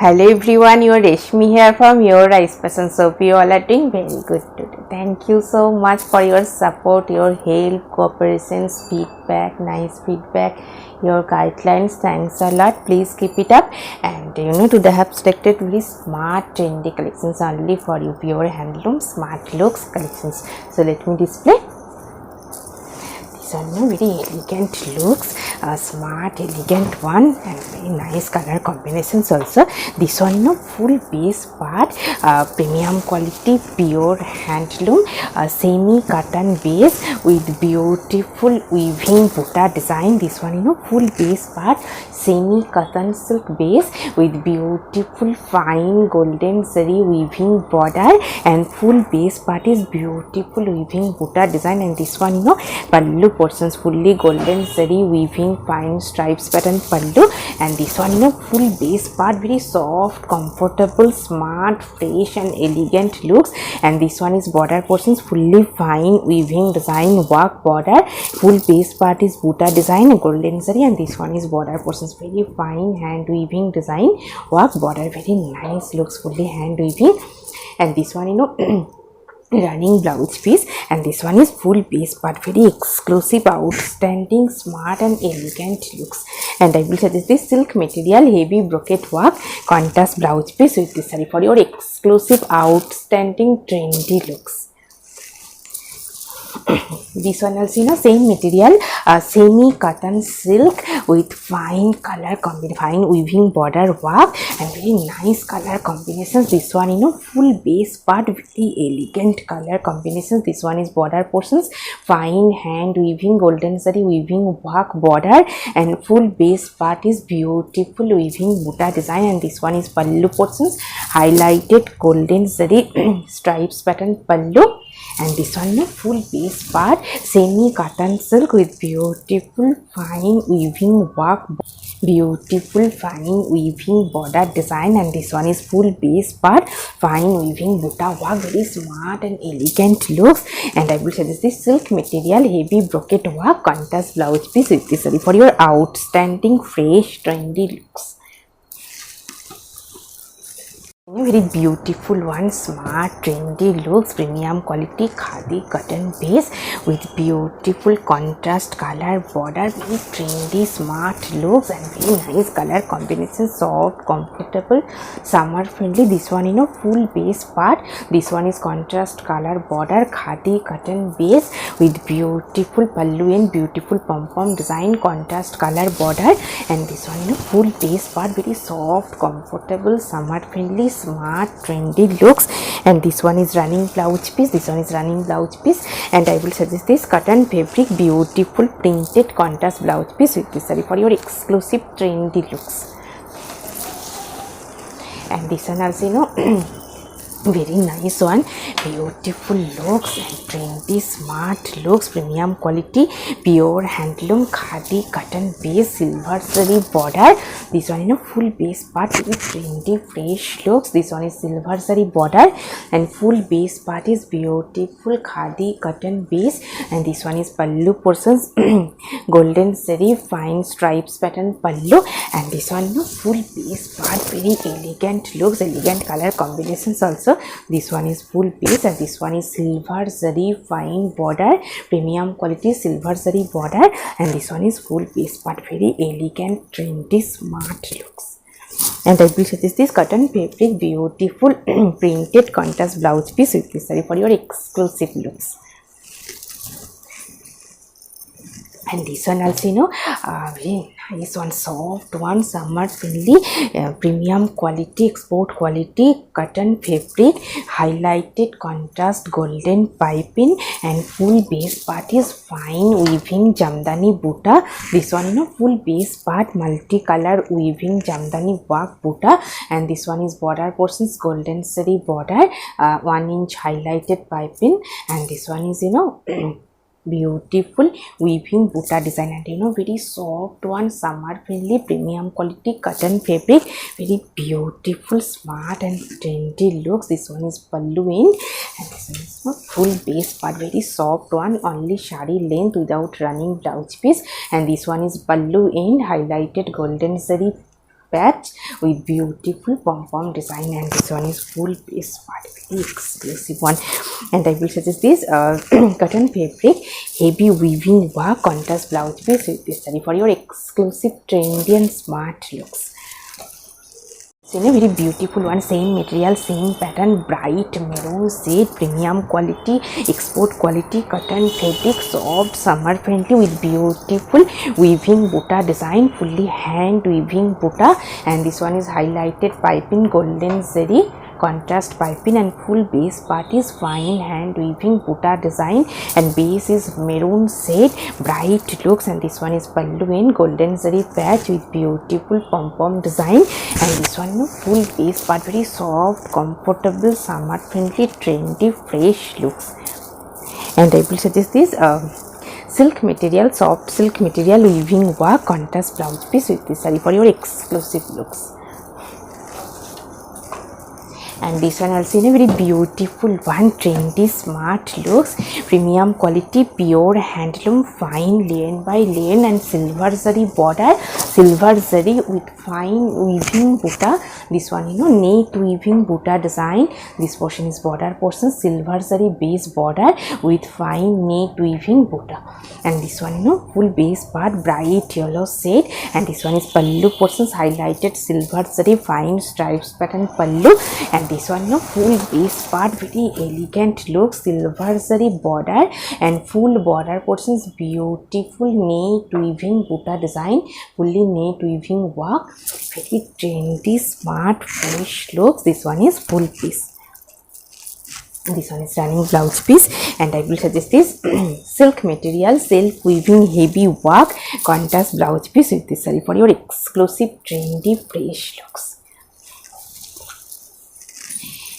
Hello everyone, your Reshmi here from Your Eyes Person. So you all are doing very good today. Thank you so much for your support, your help, cooperations, feedback, nice feedback, your guidelines. Thanks a lot. Please keep it up. And today I have selected very smart trendy collections only for you. Pure handloom, smart looks collections. So let me display. These are very elegant looks, smart elegant one, and very nice color combinations also. This one full base part, premium quality pure handloom, semi cotton base with beautiful weaving butta design. This one full base part, semi cotton silk base with beautiful fine golden zari weaving border, and full base part is beautiful weaving butta design. And this one pallu portions fully golden zari weaving fine stripes pattern pallu, and this one full base part very soft, comfortable, smart, fresh and elegant looks. And this one is border portions fully fine weaving design work border. Full base part is butta design golden zari, and this one is border portions very fine hand weaving design work border. Very nice looks, fully hand weaving. And this one running blouse piece, and this one is full base part, very exclusive, outstanding, smart and elegant looks. And I will suggest this silk material heavy brocade work contrast blouse piece with this saree for your exclusive, outstanding, trendy looks. This one also same material, semi cotton silk with fine color combination, fine weaving border work and very nice color combinations. This one full base part, very elegant color combinations. This one is border portions, fine hand weaving golden zari weaving work border, and full base part is beautiful weaving butta design. And this one is pallu portions, highlighted golden zari stripes pattern pallu. And this one full base part, semi cotton silk with beautiful fine weaving work, beautiful fine weaving border design. And this one is full base part, fine weaving butta work, very smart and elegant looks. And I will suggest this silk material heavy brocade work contrast blouse piece with this saree for your outstanding, fresh, trendy looks. Very beautiful one, smart trendy looks, premium quality khadi cotton base with beautiful contrast color border, very trendy smart looks and very nice color combination, soft, comfortable, summer friendly. This one full base part, this one is contrast color border khadi cotton base with beautiful pallu and beautiful pom pom design contrast color border. And this one full base part, very soft, comfortable, summer friendly, smart, trendy looks. And this one is running blouse piece, this one is running blouse piece. And I will suggest this cotton fabric beautiful printed contrast blouse piece with this saree for your exclusive, trendy looks. And this one also very nice one, beautiful looks and trendy smart looks, premium quality pure handloom khadi cotton base, silver zari border. This one full base part, very trendy fresh looks. This one is silver zari border, and full base part is beautiful khadi cotton base. And this one is pallu portions golden zari fine stripes pattern pallu. And this one full base part, very elegant looks, elegant color combinations also. This one is full base, and this one is silver zari fine border, premium quality silver zari border. And this one is full base part, very elegant, trendy, smart looks. And I will suggest this cotton fabric beautiful printed contrast blouse piece with this saree for your exclusive looks. And this one also very nice one, soft one, summer friendly, premium quality, export quality cotton fabric, highlighted contrast golden piping, and full base part is fine weaving jamdani butta. This one full base part, multicolor weaving jamdani work butta. And this one is border portions golden zari border, 1 inch highlighted piping. And this one is beautiful weaving butta design, and very soft one, summer friendly, premium quality cotton fabric, very beautiful, smart and trendy looks. This one is pallu end, and this one is full base part, very soft one, only shari length without running blouse piece. And this one is pallu end, highlighted golden zari patch with beautiful pom-pom design, and this one is full base part, very exclusive one. And I will suggest this cotton fabric heavy weaving work contrast blouse piece with this saree for your exclusive trendy and smart looks. So, in a very beautiful one, same material, same pattern, bright maroon shade, premium quality, export quality cotton fabric, soft, summer friendly with beautiful weaving butta design, fully hand weaving butta, and this one is highlighted piping golden zari contrast piping, and full base part is fine hand weaving butta design, and base is maroon shade, bright looks, and this one is pallu in golden zari patch with beautiful pom-pom design, and this one full base part, very soft, comfortable, summer friendly, trendy, fresh looks. And I will suggest this silk material, soft silk material weaving work contrast blouse piece with this saree for your exclusive looks. And this one also in a very beautiful one, trendy, smart looks, premium quality, pure handloom, fine lane by lane, and silver zari border, silver zari with fine weaving butta. This one net weaving butta design. This portion is border portion, silver zari base border with fine net weaving butta, and this one full base part, bright yellow shade, and this one is pallu portions, highlighted silver zari fine stripes pattern pallu, and this one full base part, very elegant look, silver zari border, and full border portions, beautiful net weaving butta design, fully net weaving work, very trendy, smart, fresh looks. This one is full piece. This one is running blouse piece, and I will suggest this silk material, self weaving heavy work contrast blouse piece with this saree for your exclusive trendy fresh looks.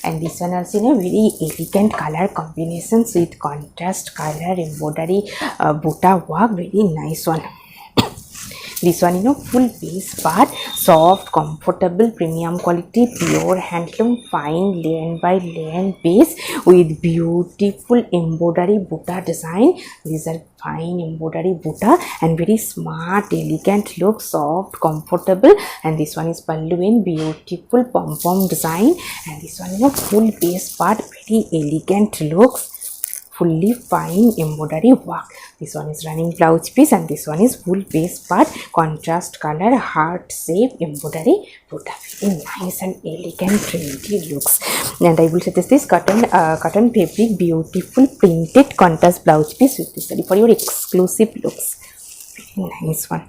And this one also in a very elegant color combinations with contrast color embroidery butta work, very nice one. This one full base part, soft, comfortable, premium quality, pure handloom, fine layer by layer base with beautiful embroidery butta design. These are fine embroidery butta and very smart, elegant look, soft, comfortable, and this one is pallu in beautiful pom-pom design, and this one full base part, very elegant looks, fully fine embroidery work. This one is running blouse piece, and this one is full base part, contrast color, heart shape embroidery butta, very nice and elegant trendy looks. And I will suggest this cotton fabric beautiful printed contrast blouse piece with this for your exclusive looks, very nice one.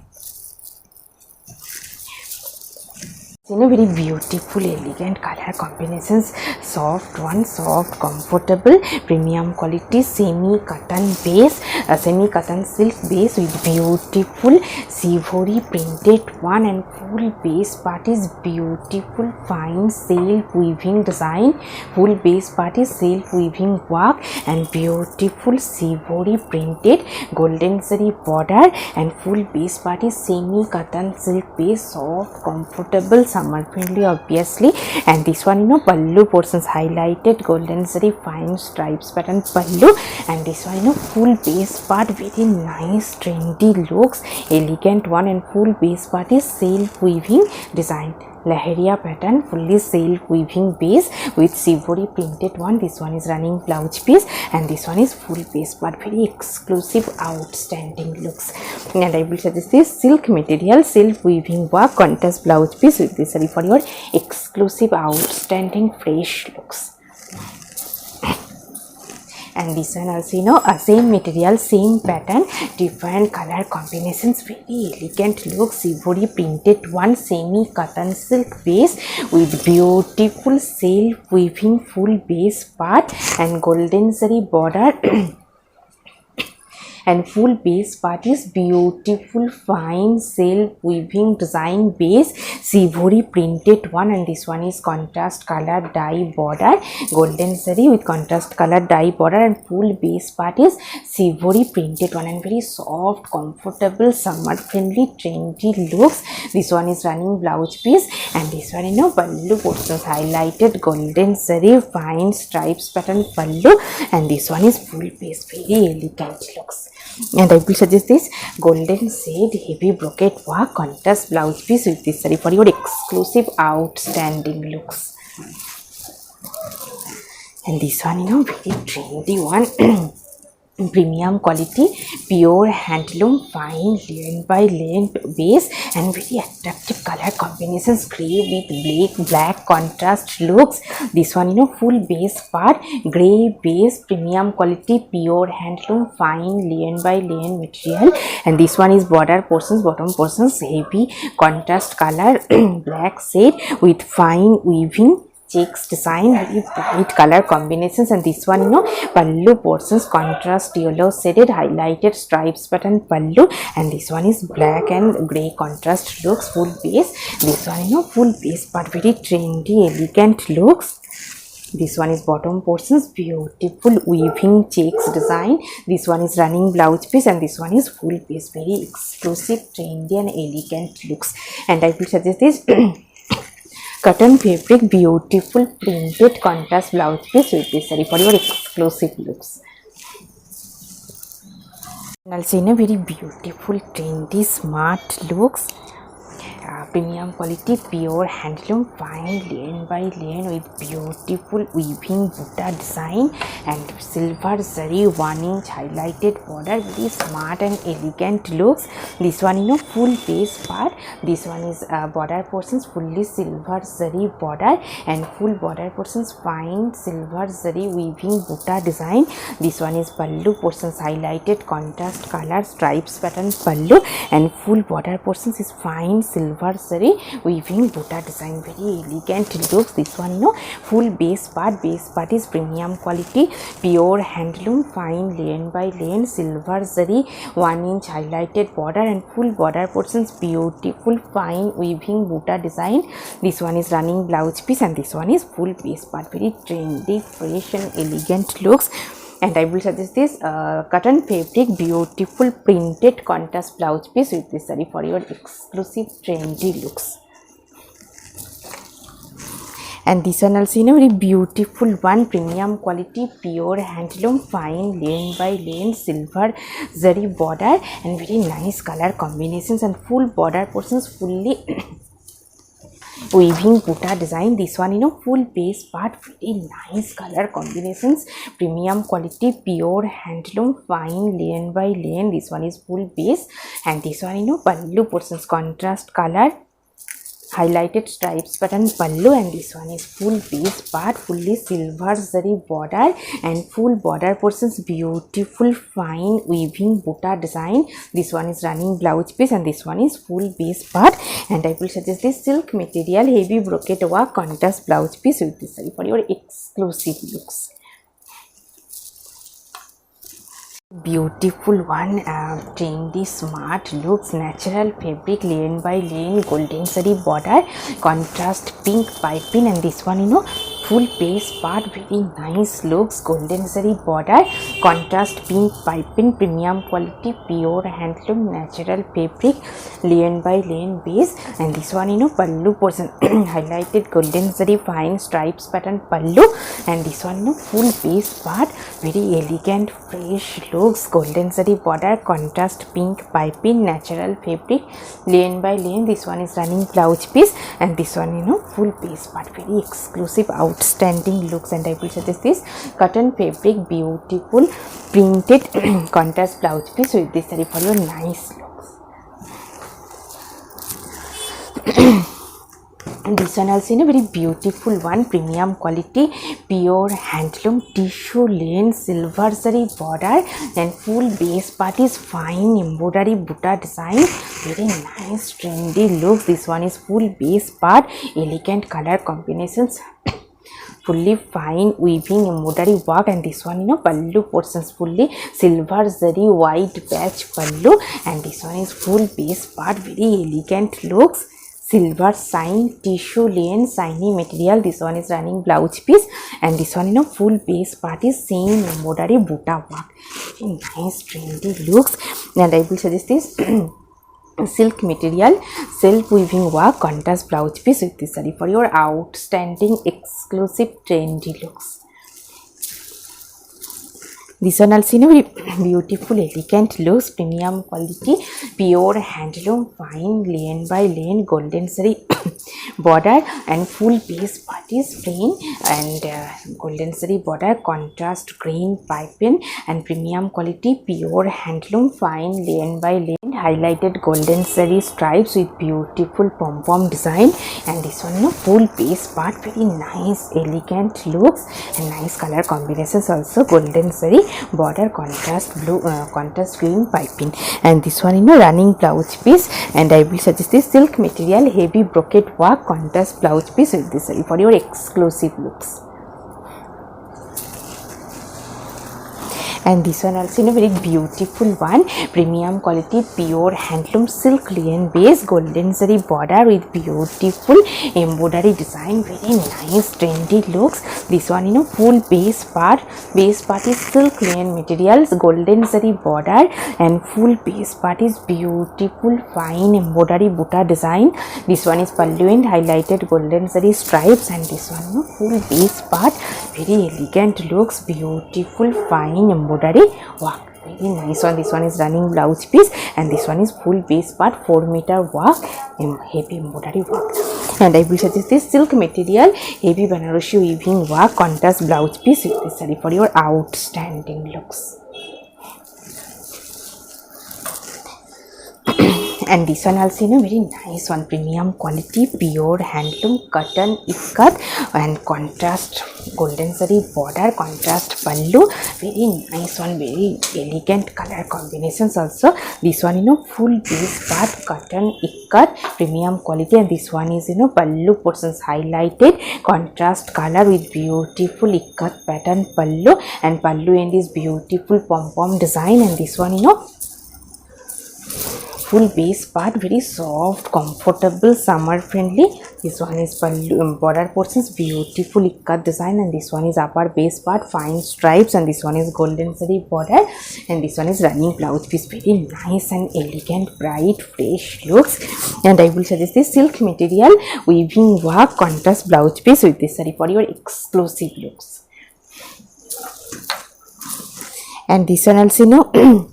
In a very beautiful elegant color combinations, soft one, soft, comfortable, premium quality, semi cotton base, semi cotton silk base with beautiful sivori printed one, and full base part is beautiful fine self weaving design, full base part is self weaving work, and beautiful sivori printed golden zari border, and full base part is semi cotton silk base, soft, comfortable, summer friendly obviously, and this one pallu portions, highlighted golden zari fine stripes pattern pallu, and this one full base part, very nice trendy looks, elegant one, and full base part is self weaving design, Laheria pattern, fully self weaving base with sivori printed one. This one is running blouse piece, and this one is full base part, very exclusive, outstanding looks. And I will suggest this silk material, self weaving work contrast blouse piece with this saree for your exclusive, outstanding, fresh looks. And this one also same material, same pattern, different color combinations, very elegant look, sivori printed one, semi cotton silk base with beautiful self weaving full base part, and golden zari border and full base part is beautiful fine self weaving design base, sivori printed one, and this one is contrast color dye border, golden zari with contrast color dye border, and full base part is sivori printed one, and very soft, comfortable, summer friendly, trendy looks. This one is running blouse piece, and this one pallu portions, highlighted golden zari fine stripes pattern pallu, and this one is full base, very elegant looks. And I will suggest this golden shade heavy brocade work contrast blouse piece with this saree for your exclusive outstanding looks. And this one, very trendy one. Premium quality pure handloom fine lane by lane base and very attractive color combinations, gray with black contrast looks. This one, full base part gray base, premium quality pure handloom fine lane by lane material. And this one is border portions, bottom portions heavy contrast color black shade with fine weaving checks design, very bright color combinations. And this one, pallu portions contrast yellow shaded highlighted stripes pattern pallu. And this one is black and gray contrast looks, full base. This one, full base part very trendy elegant looks. This one is bottom portions, beautiful weaving checks design. This one is running blouse piece and this one is full piece, very exclusive trendy and elegant looks. And I will suggest this cotton fabric beautiful printed contrast blouse piece with this saree for your exclusive looks. And also in a very beautiful trendy smart looks, premium quality pure handloom fine lane by lane with beautiful weaving butta design and silver zari 1-inch highlighted border, very smart and elegant looks. This one, full base part. This one is border portions fully silver zari border and full border portions fine silver zari weaving butta design. This one is pallu portions highlighted contrast color stripes pattern pallu and full border portions is fine silver zari weaving butta design, very elegant looks. This one, full base part is premium quality pure handloom fine lane by lane silver zari 1-inch highlighted border and full border portions beautiful fine weaving butta design. This one is running blouse piece and this one is full base part, very trendy fresh and elegant looks. And I will suggest this cotton fabric beautiful printed contrast blouse piece with this saree for your exclusive trendy looks. And this one also, very beautiful one, premium quality pure handloom fine lane by lane silver zari border and very nice color combinations and full border portions fully weaving butta design. This one, full base part, very nice color combinations, premium quality pure handloom fine lane by lane. This one is full base and this one, pallu portions contrast color highlighted stripes pattern pallu and this one is full base part fully silver zari border and full border portions beautiful fine weaving butta design. This one is running blouse piece and this one is full base part. And I will suggest this silk material heavy brocade work contrast blouse piece with this saree for your exclusive looks. Beautiful one, trendy smart looks, natural fabric lane by lane golden zari border contrast pink piping and this one, full base part, very nice looks, golden zari border contrast pink piping, premium quality pure handloom natural fabric lane by lane base. And this one, pallu portion highlighted golden zari fine stripes pattern pallu and this one, full base part, very elegant fresh looks, golden zari border contrast pink piping natural fabric lane by lane. This one is running blouse piece and this one, full base part, very exclusive outstanding looks. And I will suggest this cotton fabric beautiful printed contrast blouse piece with this saree for your nice looks. And this one also, very beautiful one, premium quality pure handloom tissue lane silver zari border and full base part is fine embroidery butta design, very nice trendy looks. This one is full base part, elegant color combinations, fully fine weaving embroidery work. And this one, pallu portions fully silver zari white patch pallu and this one is full base part, very elegant looks, silver sign tissue lane shiny material. This one is running blouse piece and this one, full base part is same embroidery butta work, very nice trendy looks. And I will suggest this silk material self weaving work contrast blouse piece with this saree for your outstanding exclusive trendy looks. This one also very beautiful, elegant looks, premium quality, pure handloom, fine lane by lane, golden zari border and full base part is plain and golden zari border, contrast green piping and premium quality, pure handloom, fine lane by lane, highlighted golden zari stripes with beautiful pom pom design. And this one full base part, very nice elegant looks and nice color combinations also, golden zari border, contrast blue contrast green piping. And this one running blouse piece, and I will suggest this silk material, heavy brocade work, contrast blouse piece with this saree for your exclusive looks. And this one also very beautiful one, premium quality, pure handloom silk lion base, golden zari border with beautiful embroidery design, very nice trendy looks. This one full base part is silk lion materials, golden zari border and full base part is beautiful fine embroidery buta design. This one is pallu and highlighted golden zari stripes, and this one full base part, very elegant looks, beautiful fine embroidery work, very nice one. This one is running blouse piece, and this one is full base part, 4-meter work, heavy embroidery work. And I will suggest this silk material, heavy Banarasi weaving work, contrast blouse piece with this saree for your outstanding looks. And this one also very nice one, premium quality, pure handloom cotton ikat and contrast golden zari border, contrast pallu, very nice one, very elegant color combinations also. This one full base part cotton ikat, premium quality, and this one is pallu portions highlighted contrast color with beautiful ikat pattern pallu, and pallu end is beautiful pom pom design. And this one full base part, very soft, comfortable, summer friendly. This one is border portions, beautiful ikat design, and this one is upper base part, fine stripes, and this one is golden zari border, and this one is running blouse piece, very nice and elegant, bright, fresh looks. And I will suggest this silk material weaving work, contrast blouse piece with this saree for your exclusive looks. And this one also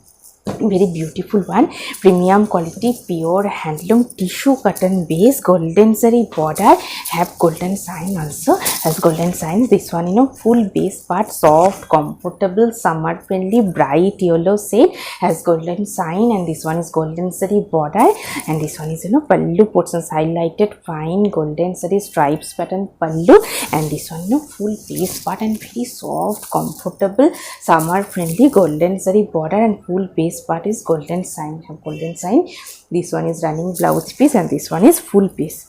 very beautiful one, premium quality, pure handloom tissue cotton base, golden zari border, have golden sign also, has golden signs. This one full base part, soft, comfortable, summer friendly, bright yellow shade, has golden sign, and this one is golden zari border, and this one is pallu portions highlighted fine golden zari stripes pattern pallu, and this one full base part and very soft, comfortable, summer friendly, golden zari border and full base part is golden sign, have golden sign. This one is running blouse piece, and this one is full piece.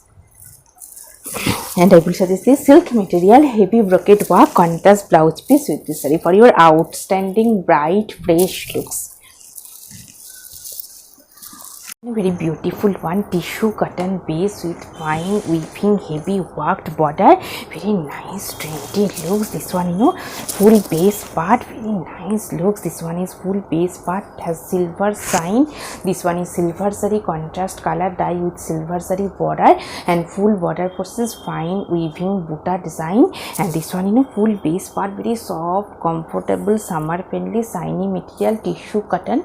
And I will suggest this silk material, heavy brocade work, contrast blouse piece with this saree for your outstanding bright fresh looks. Very beautiful one, tissue cotton base with fine weaving heavy worked border, very nice trendy looks. This one full base part, very nice looks. This one is full base part, has silver sign. This one is silver zari contrast color dye with silver zari border, and full border portions fine weaving buta design. And this one full base part, very soft, comfortable, summer friendly, shiny material, tissue cotton.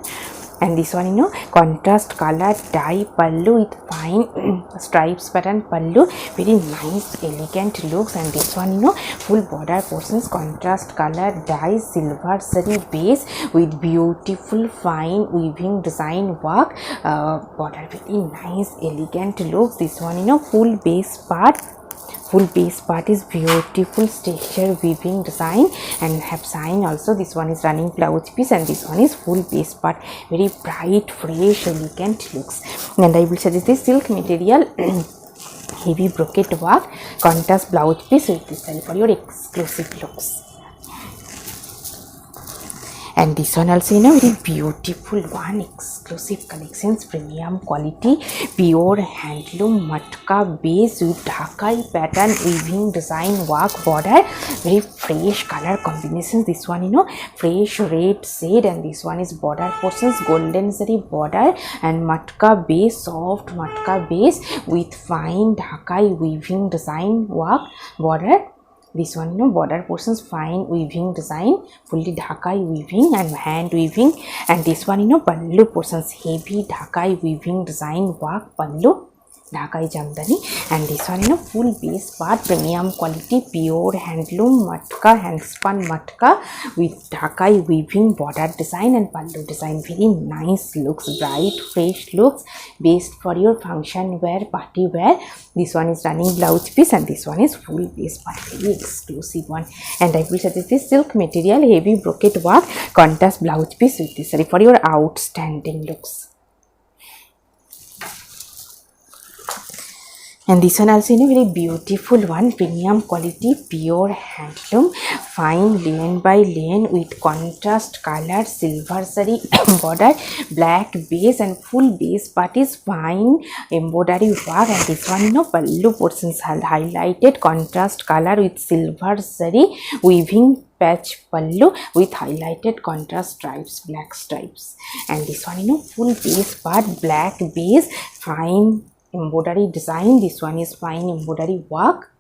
And this one contrast color dye pallu with fine stripes pattern pallu, very nice elegant looks. And this one full border portions, contrast color dye silver zari base with beautiful fine weaving design work, border, very nice elegant looks. This one full base part, full base part is beautiful texture weaving design and have sign also. This one is running blouse piece, and this one is full base part, very bright fresh elegant looks. And I will suggest this silk material heavy brocade work, contrast blouse piece with this saree for your exclusive looks. And this one also very beautiful one, exclusive collections, premium quality, pure handloom matka base with Dhakai pattern weaving design work border, very fresh color combinations. This one fresh red shade, and this one is border portions, golden zari border and matka base, soft matka base with fine Dhakai weaving design work border. This one, border portions fine weaving design, fully Dhakai weaving and hand weaving. And this one, pallu portions heavy Dhakai weaving design work pallu, Dhakai Jamdani. And this one, full base part, premium quality, pure handloom matka, hand spun matka with Dhakai weaving border design and pallu design. Very nice looks, bright, fresh looks, based for your function wear, party wear. This one is running blouse piece and this one is full base part, very exclusive one. And I will suggest this silk material, heavy brocade work, contrast blouse piece with this for your outstanding looks. And this one also a very beautiful one, premium quality, pure handloom, fine linen by linen with contrast color, silver zari border, black base and full base part is fine embroidery work. And this one pallu portions highlighted contrast color with silver zari weaving patch pallu with highlighted contrast stripes, black stripes. And this one full base part, black base, fine embroidery design. This one is fine embroidery work.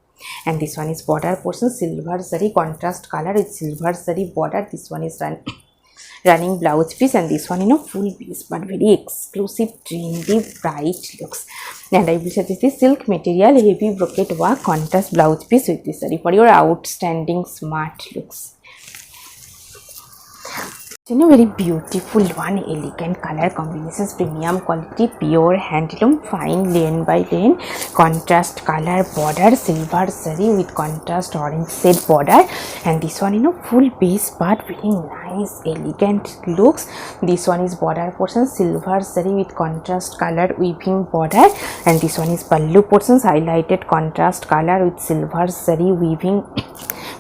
And this one is border portion, silver zari contrast color with silver zari border. This one is running blouse piece and this one full piece but very exclusive, trendy, bright looks. And I will suggest this silk material, heavy brocade work, contrast blouse piece with this zari for your outstanding smart looks. Very beautiful one, elegant color combinations, premium quality, pure handloom, fine lane by lane, contrast color border, silver zari with contrast orange shade border. And this one full base part, very nice, elegant looks. This one is border portion, silver zari with contrast color weaving border. And this one is pallu portions, highlighted contrast color with silver zari weaving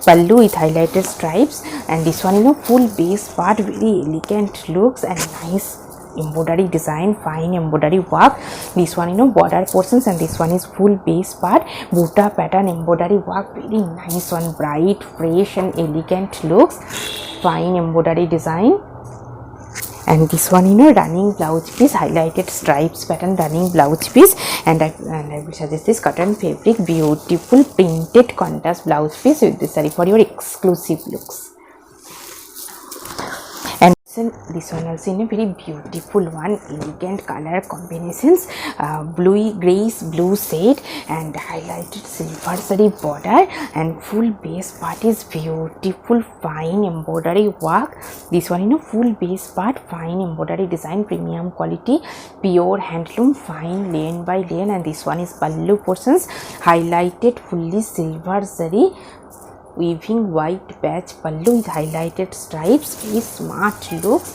pallu with highlighted stripes. And this one full base part, very elegant looks and nice embroidery design, fine embroidery work. This one border portions and this one is full base part, buta pattern embroidery work, very nice one, bright, fresh and elegant looks, fine embroidery design. And this one running blouse piece, highlighted stripes pattern running blouse piece. And I will suggest this cotton fabric, beautiful printed contrast blouse piece with this saree for your exclusive looks. And this one also a very beautiful one, elegant color combinations, bluey grayish blue shade and highlighted silver zari border. And full base part is beautiful, fine embroidery work. This one full base part, fine embroidery design, premium quality, pure handloom, fine lane by lane. And this one is pallu portions, highlighted fully silver zari weaving white patch pallu with highlighted stripes, very smart looks.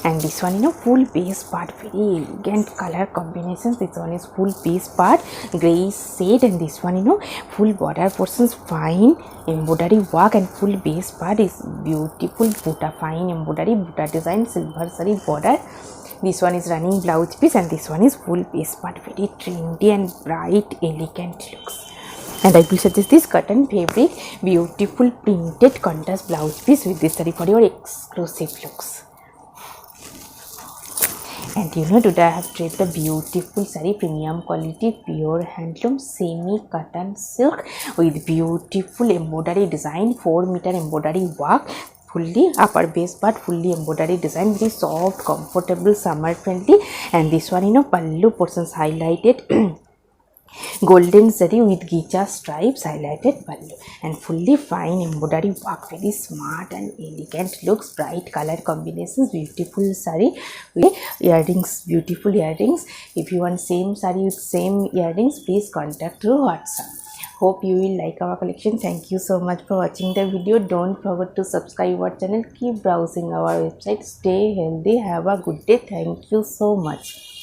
And this one full base part, very elegant color combinations. This one is full base part, grayish shade. And this one full border portions, fine embroidery work. And full base part is beautiful buta, fine embroidery buta design, silver zari border. This one is running blouse piece and this one is full base part, very trendy and bright, elegant looks. And I will suggest this cotton fabric, beautiful printed contrast blouse piece with this saree for your exclusive looks. And today I have draped a beautiful saree, premium quality, pure handloom, semi cotton silk with beautiful embroidery design, 4-meter embroidery work, fully upper base part, fully embroidery design, very soft, comfortable, summer friendly. And this one pallu portions highlighted golden zari with gicha stripes, highlighted pallu and fully fine embroidery work, very smart and elegant looks, bright color combinations, beautiful saree with earrings, beautiful earrings. If you want same saree with same earrings, please contact through WhatsApp. Hope you will like our collection. Thank you so much for watching the video. Don't forget to subscribe our channel, keep browsing our website, stay healthy, have a good day. Thank you so much.